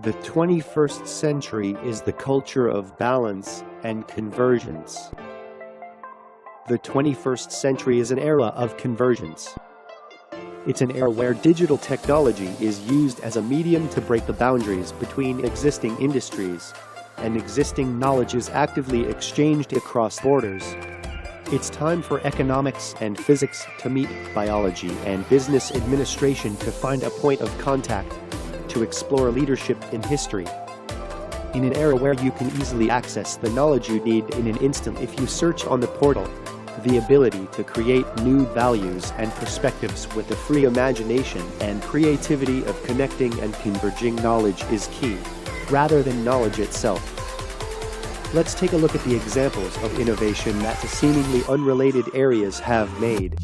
The 21st century is the culture of balance and convergence. The 21st century is an era of convergence. It's an era where digital technology is used as a medium to break the boundaries between existing industries, and existing knowledge is actively exchanged across borders. It's time for economics and physics to meet, biology and business administration to find a point of contact, to explore leadership in history. In an era where you can easily access the knowledge you need in an instant if you search on the portal, the ability to create new values and perspectives with the free imagination and creativity of connecting and converging knowledge is key, rather than knowledge itself. Let's take a look at the examples of innovation that the seemingly unrelated areas have made.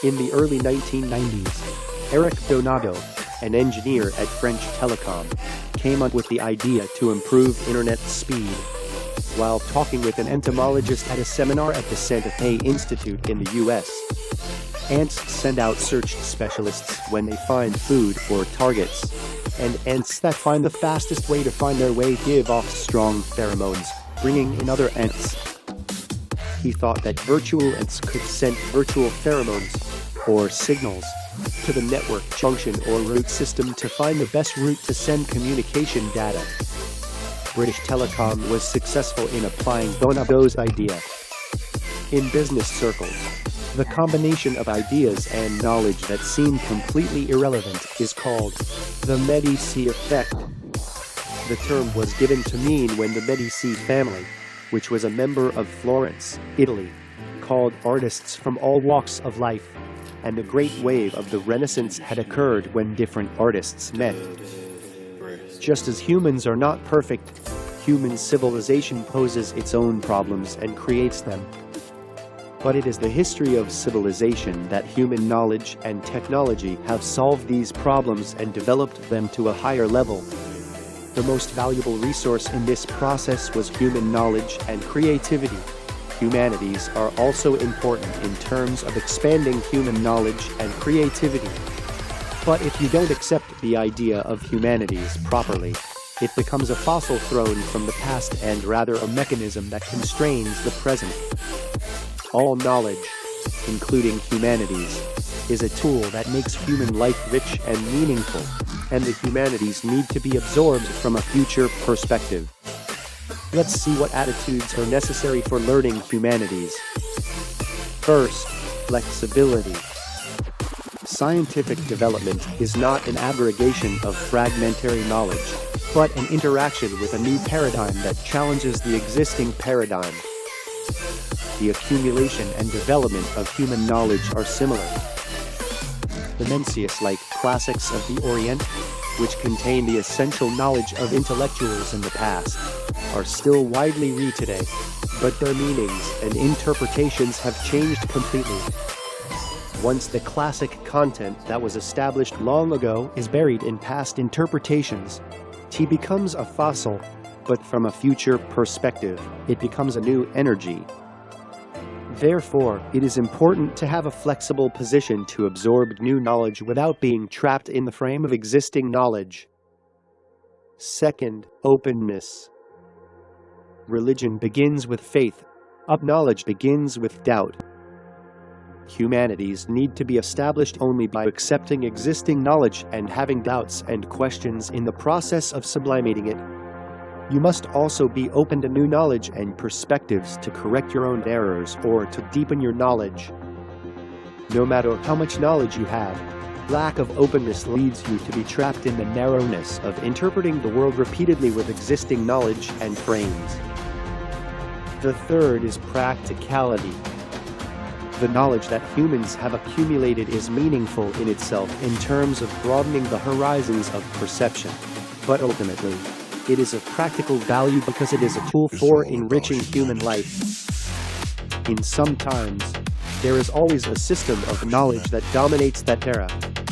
In the early 1990s, Eric Donato, an engineer at French Telecom, came up with the idea to improve internet speed. While talking with an entomologist at a seminar at the Santa Fe Institute in the US, ants send out search specialists when they find food or targets, and ants that find the fastest way to find their way give off strong pheromones, bringing in other ants. He thought that virtual ants could send virtual pheromones, or signals, to the network junction or route system to find the best route to send communication data. British Telecom was successful in applying Donato's idea. In business circles, the combination of ideas and knowledge that seem completely irrelevant is called the Medici effect. The term was given to mean when the Medici family, which was a member of Florence, Italy, called artists from all walks of life, and the great wave of the Renaissance had occurred when different artists met. Just as humans are not perfect, human civilization poses its own problems and creates them. But it is the history of civilization that human knowledge and technology have solved these problems and developed them to a higher level. The most valuable resource in this process was human knowledge and creativity. Humanities are also important in terms of expanding human knowledge and creativity. But if you don't accept the idea of humanities properly, it becomes a fossil thrown from the past and rather a mechanism that constrains the present. All knowledge, including humanities, is a tool that makes human life rich and meaningful, and the humanities need to be absorbed from a future perspective. Let's see what attitudes are necessary for learning humanities. First, flexibility. Scientific development is not an aggregation of fragmentary knowledge, but an interaction with a new paradigm that challenges the existing paradigm. The accumulation and development of human knowledge are similar. The Mencius-like classics of the Orient, which contain the essential knowledge of intellectuals in the past, are still widely read today, but their meanings and interpretations have changed completely. Once the classic content that was established long ago is buried in past interpretations, it becomes a fossil, but from a future perspective, it becomes a new energy. Therefore, it is important to have a flexible position to absorb new knowledge without being trapped in the frame of existing knowledge. Second, openness. Religion begins with faith. Knowledge begins with doubt. Humanities need to be established only by accepting existing knowledge and having doubts and questions in the process of sublimating it. You must also be open to new knowledge and perspectives to correct your own errors or to deepen your knowledge. No matter how much knowledge you have, lack of openness leads you to be trapped in the narrowness of interpreting the world repeatedly with existing knowledge and frames. The third is practicality. The knowledge that humans have accumulated is meaningful in itself in terms of broadening the horizons of perception, but ultimately, it is of practical value because it is a tool for enriching human life. In some times, there is always a system of knowledge that dominates that era,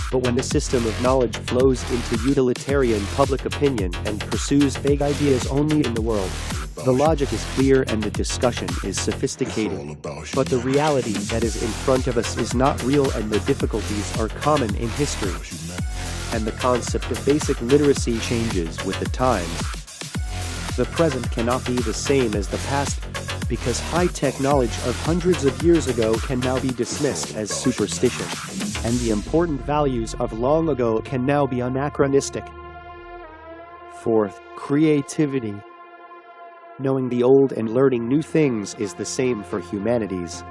but when the system of knowledge flows into utilitarian public opinion and pursues vague ideas only in the world, the logic is clear and the discussion is sophisticated, but the reality that is in front of us is not real and the difficulties are common in history. and the concept of basic literacy changes with the times. The present cannot be the same as the past, because high-tech knowledge of hundreds of years ago can now be dismissed as superstition, and the important values of long ago can now be anachronistic. Fourth, creativity. Knowing the old and learning new things is the same for humanities.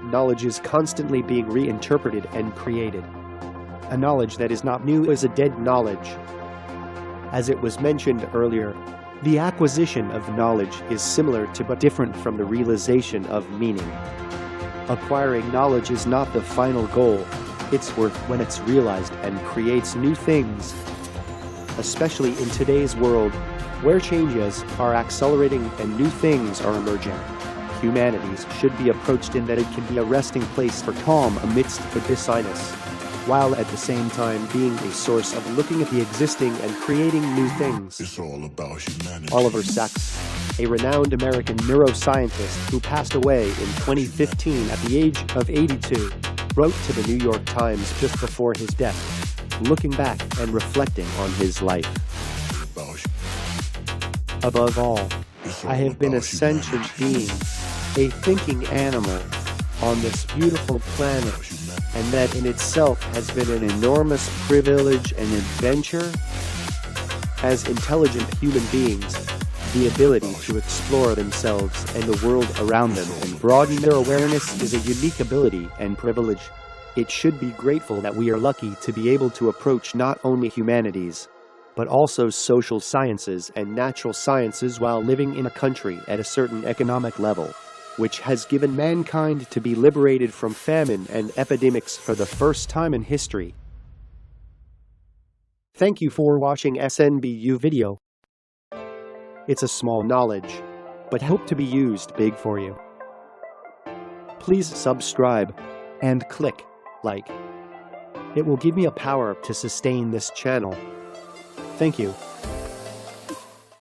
Knowledge is constantly being reinterpreted and created. A knowledge that is not new is a dead knowledge. As it was mentioned earlier, the acquisition of knowledge is similar to but different from the realization of meaning. Acquiring knowledge is not the final goal, it's worth when it's realized and creates new things. Especially in today's world, where changes are accelerating and new things are emerging. Humanities should be approached in that it can be a resting place for calm amidst the busyness, while at the same time being a source of looking at the existing and creating new things. It's all about humanity. Oliver Sacks, a renowned American neuroscientist who passed away in 2015 at the age of 82, wrote to the New York Times just before his death, looking back and reflecting on his life. Above all, I have been a sentient being, a thinking animal, on this beautiful planet, and that in itself has been an enormous privilege and adventure. As intelligent human beings, the ability to explore themselves and the world around them and broaden their awareness is a unique ability and privilege. It should be grateful that we are lucky to be able to approach not only humanities, but also social sciences and natural sciences while living in a country at a certain economic level, which has given mankind to be liberated from famine and epidemics for the first time in history. Thank you for watching SNBU video. It's a small knowledge, but hope to be used big for you. Please subscribe and click like. It will give me a power to sustain this channel. Thank you.